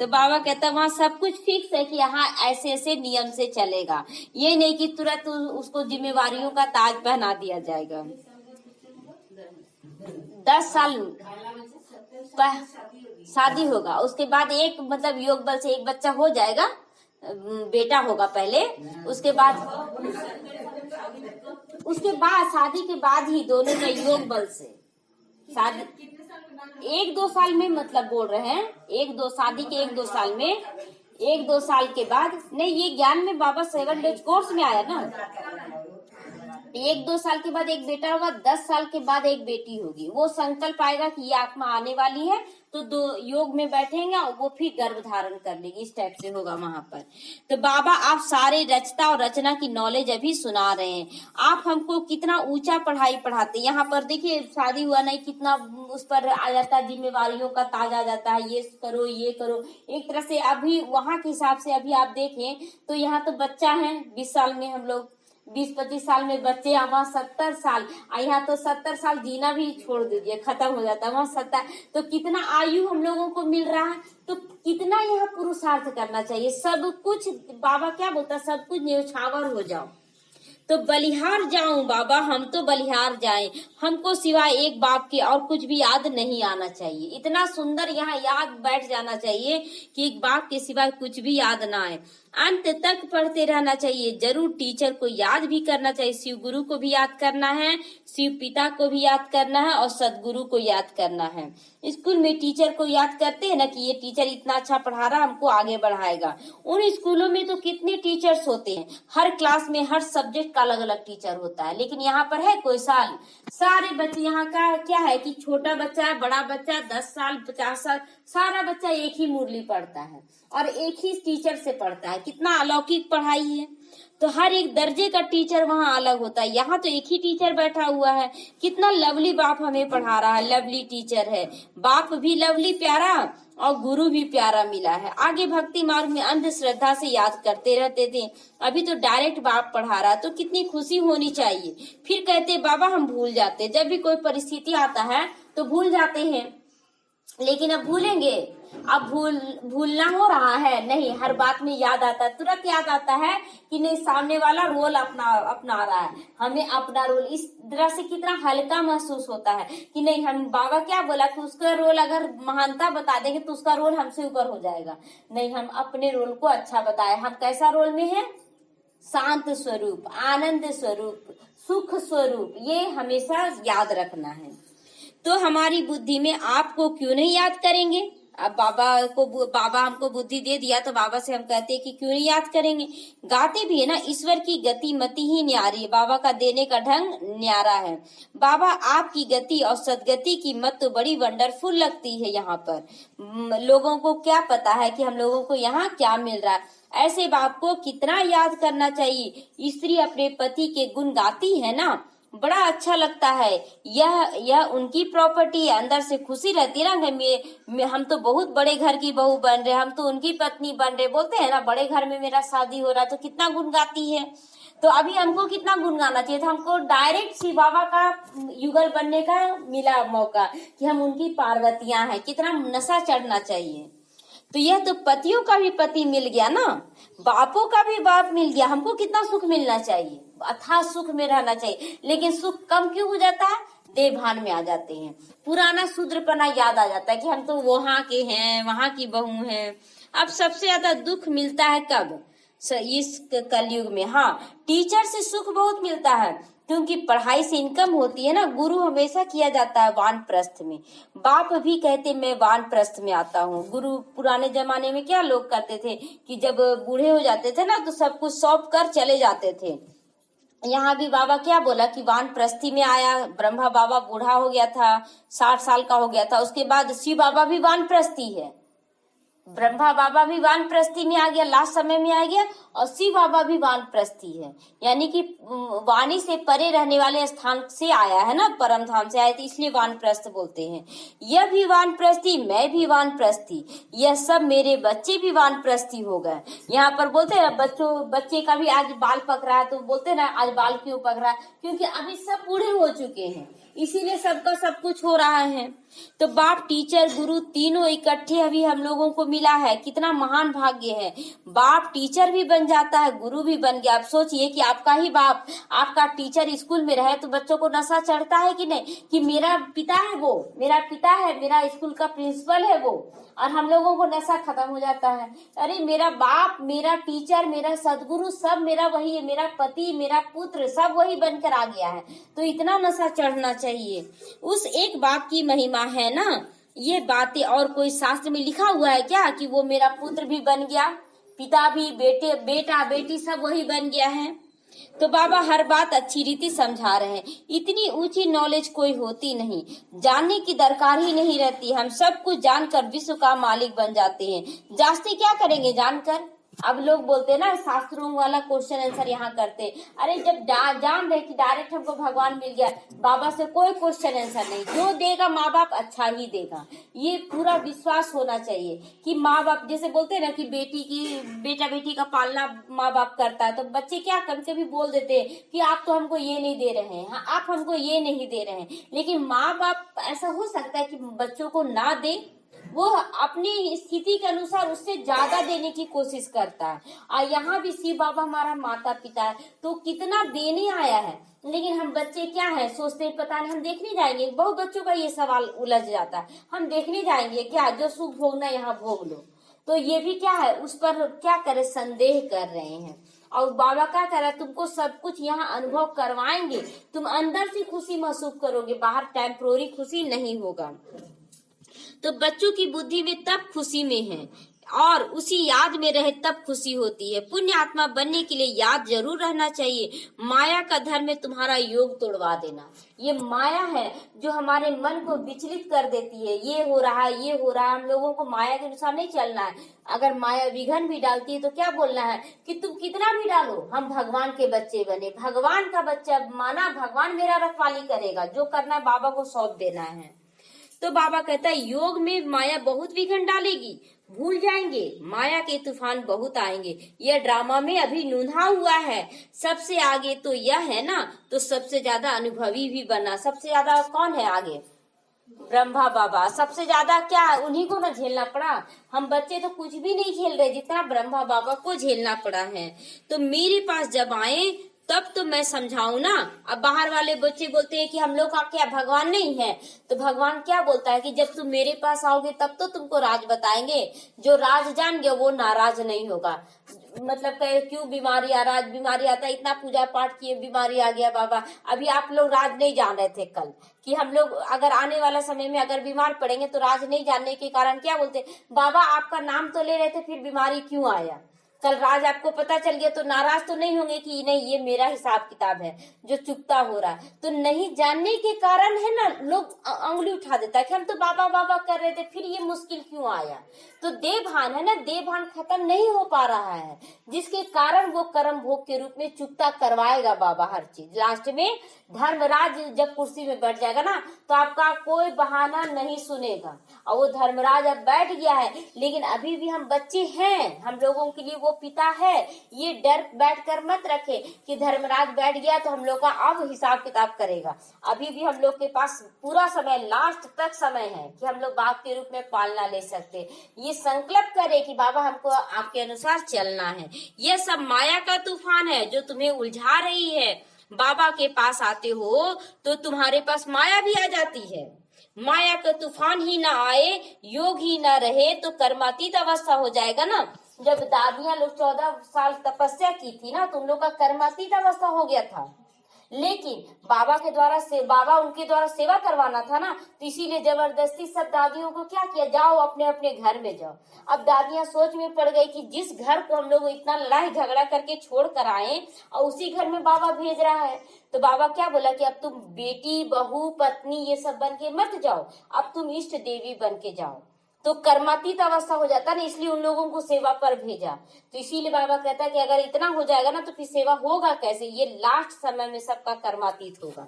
तो बाबा कहता वहाँ सब कुछ फिक्स है कि यहाँ ऐसे ऐसे नियम से चलेगा, ये नहीं कि तुरंत उसको जिम्मेवारियों का ताज पहना दिया जाएगा। 10 साल शादी होगा, उसके बाद एक मतलब योग बल से एक बच्चा हो जाएगा, बेटा होगा पहले, उसके बाद शादी के बाद ही दोनों का योग बल से शादी 1-2 साल में मतलब बोल रहे हैं, 1-2 शादी के 1-2 साल में, 1-2 साल के बाद नहीं, ये ज्ञान में बाबा 7 डेज कोर्स में आया ना। 1-2 साल के बाद एक बेटा होगा, 10 साल के बाद एक बेटी होगी। वो संकल्प आएगा कि ये आत्मा आने वाली है, तो 2 योग में बैठेंगे और वो फिर गर्भ धारण कर लेगी, इस टाइप से होगा वहां पर। तो बाबा आप सारे रचता और रचना की नॉलेज अभी सुना रहे हैं, आप हमको कितना ऊंचा पढ़ाई पढ़ाते। यहाँ पर देखिए शादी हुआ नहीं, कितना उस पर आ जाता है, जिम्मेवारियों का ताज आ जाता है, ये करो ये करो। एक तरह से अभी वहां के हिसाब से अभी आप देखें तो यहाँ तो बच्चा है 20 साल में, हम लोग 20-25 साल में बच्चे, वहाँ 70 साल, यहाँ तो 70 साल जीना भी छोड़ दीजिए, खत्म हो जाता है वहाँ 70। तो कितना आयु हम लोगों को मिल रहा है, तो कितना यहाँ पुरुषार्थ करना चाहिए। सब कुछ बाबा क्या बोलता है, सब कुछ न्यौछावर हो जाओ, तो बलिहार जाऊं बाबा, हम तो बलिहार जाएं, हमको सिवाय एक बाप के और कुछ भी याद नहीं आना चाहिए। इतना सुंदर यहाँ याद बैठ जाना चाहिए कि एक बाप के सिवाय कुछ भी याद ना आए। अंत तक पढ़ते रहना चाहिए, जरूर टीचर को याद भी करना चाहिए, शिव गुरु को भी याद करना है, शिव पिता को भी याद करना है और सदगुरु को याद करना है। स्कूल में टीचर को याद करते हैं ना कि ये टीचर इतना अच्छा पढ़ा रहा, हमको आगे बढ़ाएगा। उन स्कूलों में तो कितने टीचर्स होते हैं, हर क्लास में हर सब्जेक्ट का अलग अलग टीचर होता है, लेकिन यहाँ पर है कोई सारे बच्चे, यहाँ का क्या है कि छोटा बच्चा है, बड़ा बच्चा, 10 साल 50 साल, सारा बच्चा एक ही मुरली पढ़ता है और एक ही टीचर से पढ़ता है। कितना अलौकिक पढ़ाई है। तो हर एक दर्जे का टीचर वहाँ अलग होता है, यहाँ तो एक ही टीचर बैठा हुआ है। कितना लवली बाप हमें पढ़ा रहा है, लवली टीचर है, बाप भी लवली प्यारा और गुरु भी प्यारा मिला है। आगे भक्ति मार्ग में अंधश्रद्धा से याद करते रहते थे, अभी तो डायरेक्ट बाप पढ़ा रहा, तो कितनी खुशी होनी चाहिए। फिर कहते बाबा हम भूल जाते, जब भी कोई परिस्थिति आता है तो भूल जाते हैं, लेकिन अब भूलेंगे, अब भूलना हो रहा है नहीं, हर बात में याद आता है, तुरंत याद आता है कि नहीं सामने वाला रोल अपना रहा है, हमें अपना रोल, इस तरह से कितना हल्का महसूस होता है कि नहीं, हम बाबा क्या बोला कि उसका रोल अगर महानता बता देंगे तो उसका रोल हमसे ऊपर हो जाएगा। नहीं, हम अपने रोल को अच्छा बताए, हम कैसा रोल में है, शांत स्वरूप, आनंद स्वरूप, सुख स्वरूप, ये हमेशा याद रखना है। तो हमारी बुद्धि में आपको क्यों नहीं याद करेंगे। अब बाबा हमको बुद्धि दे दिया तो बाबा से हम कहते हैं कि क्यों नहीं याद करेंगे। गाते भी है ना, ईश्वर की गति मति ही न्यारी है, बाबा का देने का ढंग न्यारा है। बाबा आपकी गति और सदगति की मत तो बड़ी वंडरफुल लगती है। यहाँ पर लोगों को क्या पता है कि हम लोगों को यहाँ क्या मिल रहा है। ऐसे बाप को कितना याद करना चाहिए। स्त्री अपने पति के गुण गाती है ना, बड़ा अच्छा लगता है। यह उनकी प्रॉपर्टी है, अंदर से खुशी रहती है ना, हम तो बहुत बड़े घर की बहू बन रहे, हम तो उनकी पत्नी बन रहे, बोलते हैं ना बड़े घर में मेरा शादी हो रहा, तो कितना गुण गाती है। तो अभी हमको कितना गुण गाना चाहिए था, हमको डायरेक्ट शिव बाबा का युगल बनने का मिला मौका कि हम उनकी पार्वतियां हैं, कितना नशा चढ़ना चाहिए। तो यह तो पतियों का भी पति मिल गया ना, बापों का भी बाप मिल गया, हमको कितना सुख मिलना चाहिए, अथाह सुख में रहना चाहिए। लेकिन सुख कम क्यों हो जाता है, देवभान में आ जाते हैं, पुराना शूद्रपना याद आ जाता है कि हम तो वहां के हैं, वहां की बहू हैं। अब सबसे ज्यादा दुख मिलता है कब, इस कलयुग में। हाँ, टीचर से सुख बहुत मिलता है क्योंकि पढ़ाई से इनकम होती है ना। गुरु हमेशा किया जाता है वानप्रस्थ में, बाप भी कहते मैं वानप्रस्थ में आता हूँ। गुरु पुराने जमाने में क्या लोग करते थे कि जब बूढ़े हो जाते थे ना तो सब कुछ सौंप कर चले जाते थे। यहाँ भी बाबा क्या बोला कि वानप्रस्थी में आया, ब्रह्मा बाबा बूढ़ा हो गया था, 60 साल का हो गया था, उसके बाद शिव बाबा भी वानप्रस्थी है, ब्रह्मा बाबा भी वानप्रस्थी में आ गया, लास्ट समय में आ गया, और शिव बाबा भी वानप्रस्थी है, यानी कि वाणी से परे रहने वाले स्थान से आया है ना, परम धाम से आया, तो इसलिए वानप्रस्थ बोलते हैं। यह भी वानप्रस्थी, मैं भी वानप्रस्थी, यह सब मेरे बच्चे भी वानप्रस्थी हो गए। यहाँ पर बोलते हैं बच्चे का भी आज बाल पक रहा है, तो बोलते ना आज बाल क्यों पक रहा है, क्योंकि अभी सब बूढ़े हो चुके हैं, इसीलिए सबका सब कुछ हो रहा है। तो बाप, टीचर, गुरु तीनों इकट्ठे अभी हम लोगों को मिला है, कितना महान भाग्य है। बाप टीचर भी बन जाता है, गुरु भी बन गया। आप सोचिए कि आपका ही बाप आपका टीचर स्कूल में रहे तो बच्चों को नशा चढ़ता है कि नहीं, कि मेरा पिता है वो, मेरा पिता है, मेरा स्कूल का प्रिंसिपल है वो, और हम लोगों को नशा खत्म हो जाता है। अरे मेरा बाप, मेरा टीचर, मेरा सदगुरु सब मेरा वही है, मेरा पति, मेरा पुत्र सब वही बनकर आ गया है, तो इतना नशा चढ़ना चाहिए। उस एक बाप की महिमा है ना, ये बातें और कोई शास्त्र में लिखा हुआ है क्या कि वो मेरा पुत्र भी बन गया, पिता भी, बेटा बेटी सब वही बन गया है। तो बाबा हर बात अच्छी रीति समझा रहे हैं। इतनी ऊंची नॉलेज कोई होती नहीं, जानने की दरकार ही नहीं रहती। हम सब कुछ जानकर विश्व का मालिक बन जाते हैं। जास्ती क्या करेंगे जानकर। अब लोग बोलते हैं ना, शास्त्रों वाला क्वेश्चन आंसर यहाँ करते हैं। अरे जब जान रहे कि डायरेक्ट हमको भगवान मिल गया, बाबा से कोई क्वेश्चन आंसर नहीं, जो देगा माँ बाप अच्छा ही देगा, ये पूरा विश्वास होना चाहिए कि माँ बाप, जैसे बोलते हैं ना कि बेटा बेटी का पालना माँ बाप करता है, तो बच्चे क्या कभी कभी बोल देते हैं कि आप तो हमको ये नहीं दे रहे हैं, आप हमको ये नहीं दे रहे हैं, लेकिन माँ बाप ऐसा हो सकता है कि बच्चों को ना दे, वो अपनी स्थिति के अनुसार उससे ज्यादा देने की कोशिश करता है। और यहाँ भी शिव बाबा हमारा माता पिता है, तो कितना देने आया है, लेकिन हम बच्चे क्या है सोचते हैं पता नहीं, हम देखने जाएंगे। बहुत बच्चों का ये सवाल उलझ जाता है, हम देखने जाएंगे क्या, जो सुख भोगना यहाँ भोग लो। तो ये भी क्या है, उस पर क्या करे, संदेह कर रहे हैं। और बाबा क्या कह रहा है, तुमको सब कुछ यहाँ अनुभव करवाएंगे, तुम अंदर से खुशी महसूस करोगे, बाहर टेम्पोररी खुशी नहीं होगा। तो बच्चों की बुद्धि में तब खुशी में है, और उसी याद में रहे तब खुशी होती है। पुण्य आत्मा बनने के लिए याद जरूर रहना चाहिए। माया का धर्म है तुम्हारा योग तोड़वा देना। ये माया है जो हमारे मन को विचलित कर देती है, ये हो रहा है, ये हो रहा है। हम लोगों को माया के अनुसार नहीं चलना है। अगर माया विघन भी डालती है तो क्या बोलना है कि तुम कितना भी डालो, हम भगवान के बच्चे बने, भगवान का बच्चा माना, भगवान मेरा रखवाली करेगा, जो करना है बाबा को सौंप देना है। तो बाबा कहता है योग में माया बहुत विघन डालेगी, भूल जाएंगे, माया के तूफान बहुत आएंगे। यह ड्रामा में अभी नूंधा हुआ है। सबसे आगे तो यह है ना, तो सबसे ज्यादा अनुभवी भी बना। सबसे ज्यादा कौन है आगे, ब्रह्मा बाबा। सबसे ज्यादा क्या उन्हीं को ना झेलना पड़ा। हम बच्चे तो कुछ भी नहीं झेल रहे जितना ब्रह्मा बाबा को झेलना पड़ा है। तो मेरे पास जब आए तब तो मैं समझाऊं ना। अब बाहर वाले बच्चे बोलते हैं कि हम लोग का क्या भगवान नहीं है, तो भगवान क्या बोलता है कि जब तुम मेरे पास आओगे तब तो तुमको राज बताएंगे। जो राज जान गया वो नाराज नहीं होगा। मतलब क्यों बीमारी आता है, इतना पूजा पाठ किए बीमारी आ गया बाबा। अभी आप लोग राज नहीं जान रहे थे कल कि हम लोग अगर आने वाला समय में अगर बीमार पड़ेंगे तो राज नहीं जानने के कारण क्या बोलते, बाबा आपका नाम तो ले रहे थे फिर बीमारी क्यों आया। कल राज आपको पता चल गया तो नाराज तो नहीं होंगे कि नहीं ये मेरा हिसाब किताब है जो चुकता हो रहा है। तो नहीं जानने के कारण है ना लोग अंगुली उठा देता है कि हम तो बाबा बाबा कर रहे थे फिर ये मुश्किल क्यों आया। तो देवभान है ना, देवभान खत्म नहीं हो पा रहा है, जिसके कारण वो कर्म भोग के रूप में चुकता करवाएगा बाबा हर चीज। लास्ट में धर्मराज जब कुर्सी में बैठ जाएगा ना तो आपका कोई बहाना नहीं सुनेगा। और वो धर्मराज अब बैठ गया है, लेकिन अभी भी हम बच्चे हैं, हम लोगों के लिए वो पिता है। ये डर बैठ कर मत रखे कि धर्मराज बैठ गया तो हम लोग का अब हिसाब किताब करेगा। अभी भी हम लोग के पास पूरा समय, लास्ट तक समय है कि हम लोग बाप के रूप में पालना ले सकते। ये संकल्प करे कि बाबा हमको आपके अनुसार चलना है। यह सब माया का तूफान है जो तुम्हें उलझा रही है। बाबा के पास आते हो तो तुम्हारे पास माया भी आ जाती है। माया का तूफान ही ना आए, योग ही ना रहे तो कर्मातीत अवस्था हो जाएगा ना। जब दादियां लोग 14 साल तपस्या की थी ना, तुम लोग का कर्मातीत अवस्था हो गया था। लेकिन बाबा उनके द्वारा सेवा करवाना था ना, तो इसीलिए जबरदस्ती सब दादियों को क्या किया, जाओ अपने अपने घर में जाओ। अब दादियां सोच में पड़ गई कि जिस घर को हम लोग इतना लड़ाई झगड़ा करके छोड़ कर आए और उसी घर में बाबा भेज रहा है। तो बाबा क्या बोला कि अब तुम बेटी, बहू, पत्नी ये सब बन के मत जाओ, अब तुम इष्ट देवी बन के जाओ। तो कर्मातीत अवस्था हो जाता ना, इसलिए उन लोगों को सेवा पर भेजा। तो इसीलिए बाबा कहता है कि अगर इतना हो जाएगा ना तो फिर सेवा होगा कैसे, ये लास्ट समय में सबका कर्मातीत होगा।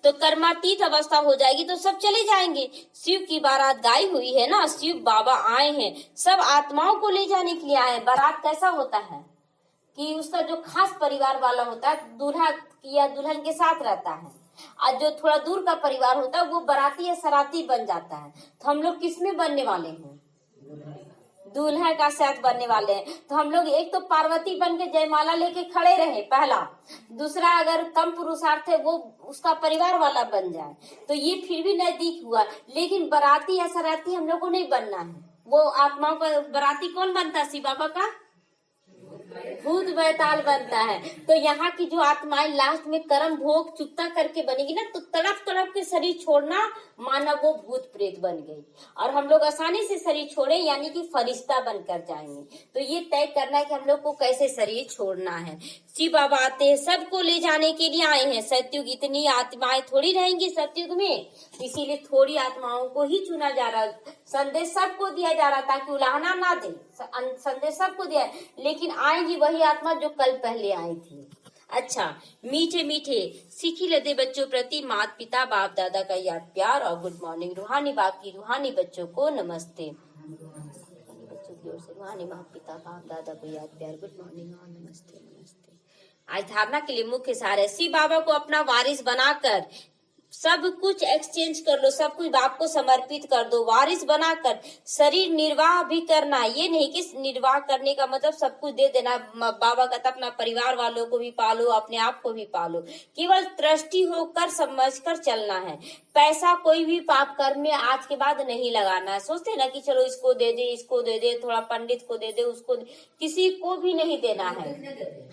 तो कर्मातीत अवस्था हो जाएगी तो सब चले जाएंगे। शिव की बारात गाई हुई है ना, शिव बाबा आए हैं, सब आत्माओं को ले जाने के लिए आए हैं। बारात कैसा होता है कि उसका जो खास परिवार वाला होता है दूल्हा या दुल्हन के साथ रहता है, और जो थोड़ा दूर का परिवार होता है वो बाराती या सराती बन जाता है। तो हम लोग किसमें बनने वाले हैं, दूल्हा का साथ बनने वाले हैं। तो हम लोग एक तो पार्वती बन के जयमाला लेके खड़े रहे पहला, दूसरा अगर कम पुरुषार्थ है वो उसका परिवार वाला बन जाए, तो ये फिर भी नजदीक हुआ। लेकिन बाराती या सराती हम लोग को नहीं बनना है। वो आत्माओं का बाराती कौन बनता है, शिव बाबा का भूत बैताल बनता है। तो यहाँ की जो आत्माएं लास्ट में कर्म भोग चुकता करके बनेगी ना, तो तड़प तड़प के शरीर छोड़ना माना वो भूत प्रेत बन गई, और हम लोग आसानी से शरीर छोड़े यानी कि फरिश्ता बनकर जाएंगे। तो ये तय करना है कि हम लोग को कैसे शरीर छोड़ना है। शिव बाबा आते हैं, सबको ले जाने के लिए आए हैं। सतयुग इतनी आत्माएं थोड़ी रहेंगी सतयुग में, इसीलिए थोड़ी आत्माओं को ही चुना जा रहा। संदेश सबको दिया जा रहा ताकि उलाहना ना दे, संदेश सबको दिया, लेकिन आएगी वही आत्मा जो कल पहले आई थी। अच्छा, मीठे मीठे सीखी लदे बच्चों प्रति माता पिता बाप दादा का याद प्यार और गुड मॉर्निंग। रूहानी बाप की रूहानी बच्चों को नमस्ते। बच्चों की ओर से रूहानी माता पिता बाप दादा को याद प्यार गुड मॉर्निंग और नमस्ते नमस्ते। आज धारणा के लिए मुख्य सार है, शिव बाबा को अपना वारिस बनाकर सब कुछ एक्सचेंज कर लो, सब कुछ बाप को समर्पित कर दो। वारिस बनाकर शरीर निर्वाह भी करना, ये नहीं कि निर्वाह करने का मतलब सब कुछ दे देना। बाबा कहता अपना परिवार वालों को भी पालो, अपने आप को भी पालो। केवल दृष्टि होकर समझकर चलना है। पैसा कोई भी पाप कर्म में आज के बाद नहीं लगाना है। सोचते ना कि चलो इसको दे दे, इसको दे दे, थोड़ा पंडित को दे दे, उसको किसी को भी नहीं देना है।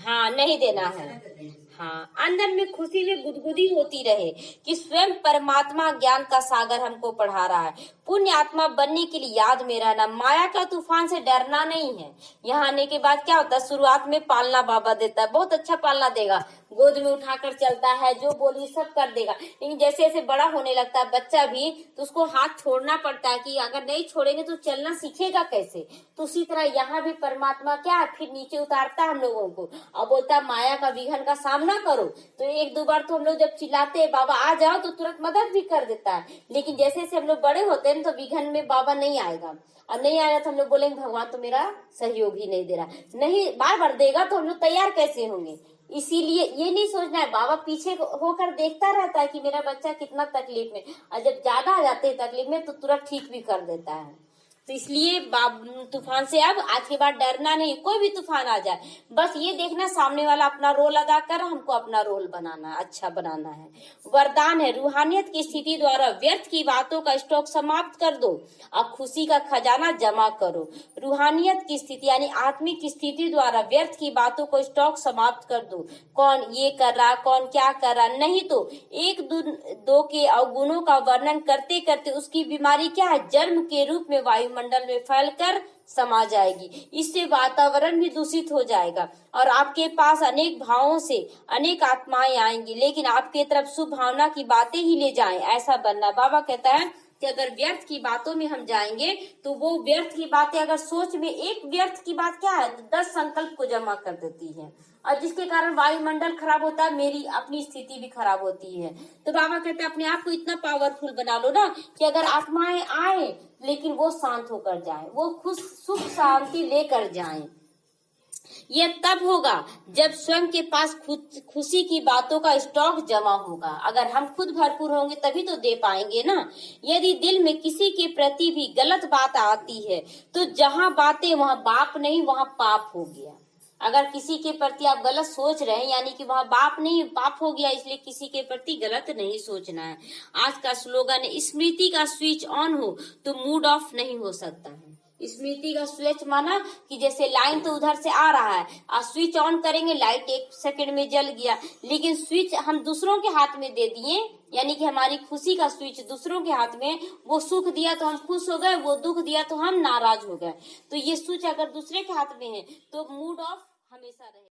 हाँ, नहीं देना है। हाँ, अंदर में खुशी में गुदगुदी होती रहे कि स्वयं परमात्मा ज्ञान का सागर हमको पढ़ा रहा है। पुण्य आत्मा बनने के लिए याद में रहना, माया का तूफान से डरना नहीं है। यहाँ आने के बाद क्या होता है, शुरुआत में पालना बाबा देता है, बहुत अच्छा पालना देगा, गोद में उठाकर चलता है, जो बोली सब कर देगा। लेकिन जैसे जैसे बड़ा होने लगता है बच्चा भी, तो उसको हाथ छोड़ना पड़ता है कि अगर नहीं छोड़ेंगे तो चलना सीखेगा कैसे। तो उसी तरह यहाँ भी परमात्मा क्या है, फिर नीचे उतारता है हम लोगों को और बोलता है माया का विघन का सामना करो। तो एक दो बार तो हम लोग जब चिल्लाते हैं बाबा आ जाओ, तो तुरंत मदद भी कर देता है। लेकिन जैसे जैसे हम लोग बड़े होते हैं तो विघन में बाबा नहीं आएगा, और नहीं आएगा तो हम लोग बोलेंगे भगवान तो मेरा सहयोग ही नहीं दे रहा। नहीं, बार बार देगा तो हम लोग तैयार कैसे होंगे। इसीलिए ये नहीं सोचना है, बाबा पीछे होकर देखता रहता है कि मेरा बच्चा कितना तकलीफ में, और जब ज्यादा आ जाते हैं तकलीफ में तो तुरंत ठीक भी कर देता है। तो इसलिए तूफान से अब आज के बाद डरना नहीं, कोई भी तूफान आ जाए, बस ये देखना सामने वाला अपना रोल अदा कर, हमको अपना रोल बनाना है, अच्छा बनाना है। वरदान है, रूहानियत की स्थिति द्वारा व्यर्थ की बातों का स्टॉक समाप्त कर दो और खुशी का खजाना जमा करो। रूहानियत की स्थिति यानी आत्मिक स्थिति द्वारा व्यर्थ की बातों को स्टॉक समाप्त कर दो। कौन ये कर रहा, कौन क्या कर रहा, नहीं तो एक दो के अवगुणों का वर्णन करते करते उसकी बीमारी क्या है, जन्म के रूप में वायुमंडल में फैलकर समा जाएगी। इससे वातावरण भी दूषित हो जाएगा और आपके पास अनेक भावों से अनेक आत्माएं आएंगी, लेकिन आपके तरफ शुभ भावना की बातें ही ले जाएं, ऐसा बनना। बाबा कहता है कि अगर व्यर्थ की बातों में हम जाएंगे तो वो व्यर्थ की बातें, अगर सोच में एक व्यर्थ की बात क्या है, 10 संकल्प को जमा कर देती है, और जिसके कारण वायुमंडल खराब होता है, मेरी अपनी स्थिति भी खराब होती है। तो बाबा कहते हैं अपने आप को इतना पावरफुल बना लो ना कि अगर आत्माएं आए लेकिन वो शांत होकर जाए, वो खुश सुख शांति लेकर जाए। ये तब होगा जब स्वयं के पास खुशी की बातों का स्टॉक जमा होगा। अगर हम खुद भरपूर होंगे तभी तो दे पाएंगे ना। यदि दिल में किसी के प्रति भी गलत बात आती है तो जहाँ बातें वहाँ बाप नहीं, वहाँ पाप हो गया। अगर किसी के प्रति आप गलत सोच रहे हैं यानी कि वहाँ बाप नहीं पाप हो गया, इसलिए किसी के प्रति गलत नहीं सोचना है। आज का स्लोगन है, स्मृति का स्विच ऑन हो तो मूड ऑफ नहीं हो सकता है। स्मृति का स्विच माना कि जैसे लाइन तो उधर से आ रहा है और स्विच ऑन करेंगे, लाइट 1 सेकंड में जल गया, लेकिन स्विच हम दूसरों के हाथ में दे दिए, यानी कि हमारी खुशी का स्विच दूसरों के हाथ में, वो सुख दिया तो हम खुश हो गए, वो दुख दिया तो हम नाराज हो गए। तो ये स्विच अगर दूसरे के हाथ में है तो मूड ऑफ हमेशा रहे।